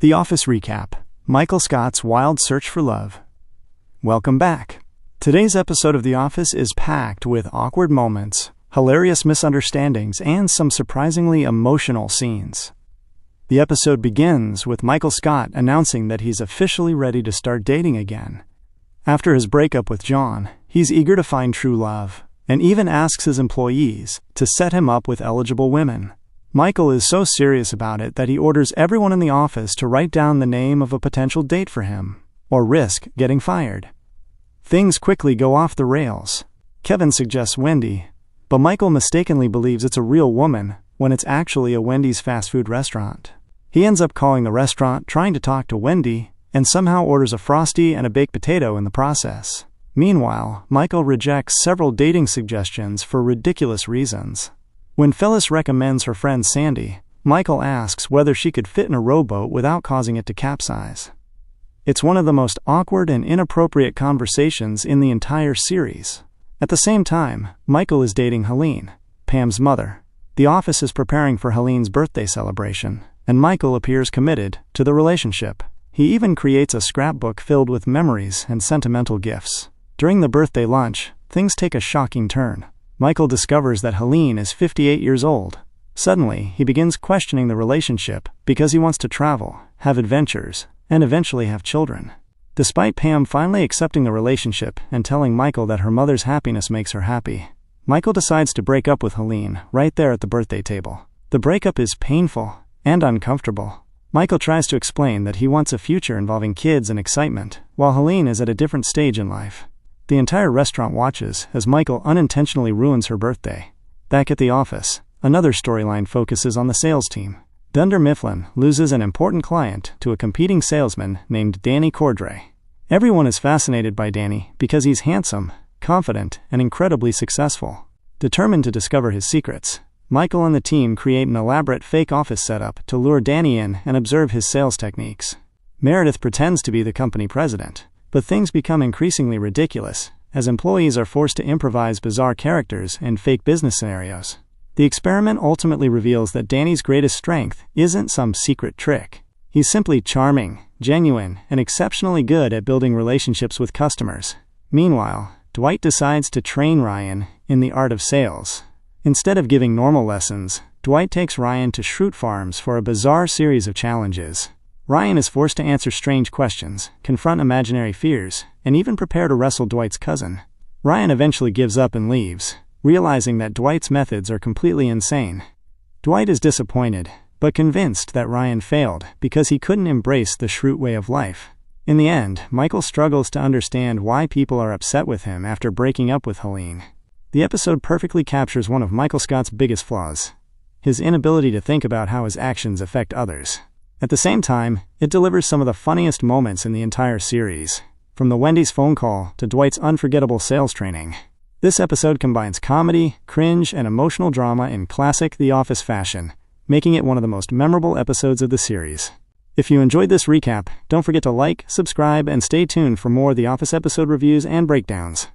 The Office Recap: Michael Scott's Wild Search for Love. Welcome back. Today's episode of The Office is packed with awkward moments, hilarious misunderstandings, and some surprisingly emotional scenes. The episode begins with Michael Scott announcing that he's officially ready to start dating again. After his breakup with John, he's eager to find true love, and even asks his employees to set him up with eligible women. Michael is so serious about it that he orders everyone in the office to write down the name of a potential date for him, or risk getting fired. Things quickly go off the rails. Kevin suggests Wendy, but Michael mistakenly believes it's a real woman when it's actually a Wendy's fast food restaurant. He ends up calling the restaurant, trying to talk to Wendy, and somehow orders a Frosty and a baked potato in the process. Meanwhile, Michael rejects several dating suggestions for ridiculous reasons. When Phyllis recommends her friend Sandy, Michael asks whether she could fit in a rowboat without causing it to capsize. It's one of the most awkward and inappropriate conversations in the entire series. At the same time, Michael is dating Helene, Pam's mother. The office is preparing for Helene's birthday celebration, and Michael appears committed to the relationship. He even creates a scrapbook filled with memories and sentimental gifts. During the birthday lunch, things take a shocking turn. Michael discovers that Helene is 58 years old. Suddenly, he begins questioning the relationship because he wants to travel, have adventures, and eventually have children. Despite Pam finally accepting the relationship and telling Michael that her mother's happiness makes her happy, Michael decides to break up with Helene right there at the birthday table. The breakup is painful and uncomfortable. Michael tries to explain that he wants a future involving kids and excitement, while Helene is at a different stage in life. The entire restaurant watches as Michael unintentionally ruins her birthday. Back at the office, another storyline focuses on the sales team. Dunder Mifflin loses an important client to a competing salesman named Danny Cordray. Everyone is fascinated by Danny because he's handsome, confident, and incredibly successful. Determined to discover his secrets, Michael and the team create an elaborate fake office setup to lure Danny in and observe his sales techniques. Meredith pretends to be the company president, but things become increasingly ridiculous as employees are forced to improvise bizarre characters and fake business scenarios. The experiment ultimately reveals that Danny's greatest strength isn't some secret trick. He's simply charming, genuine, and exceptionally good at building relationships with customers. Meanwhile, Dwight decides to train Ryan in the art of sales. Instead of giving normal lessons, Dwight takes Ryan to Schrute Farms for a bizarre series of challenges. Ryan is forced to answer strange questions, confront imaginary fears, and even prepare to wrestle Dwight's cousin. Ryan eventually gives up and leaves, realizing that Dwight's methods are completely insane. Dwight is disappointed, but convinced that Ryan failed because he couldn't embrace the Schrute way of life. In the end, Michael struggles to understand why people are upset with him after breaking up with Helene. The episode perfectly captures one of Michael Scott's biggest flaws: his inability to think about how his actions affect others. At the same time, it delivers some of the funniest moments in the entire series, from the Wendy's phone call to Dwight's unforgettable sales training. This episode combines comedy, cringe, and emotional drama in classic The Office fashion, making it one of the most memorable episodes of the series. If you enjoyed this recap, don't forget to like, subscribe, and stay tuned for more The Office episode reviews and breakdowns.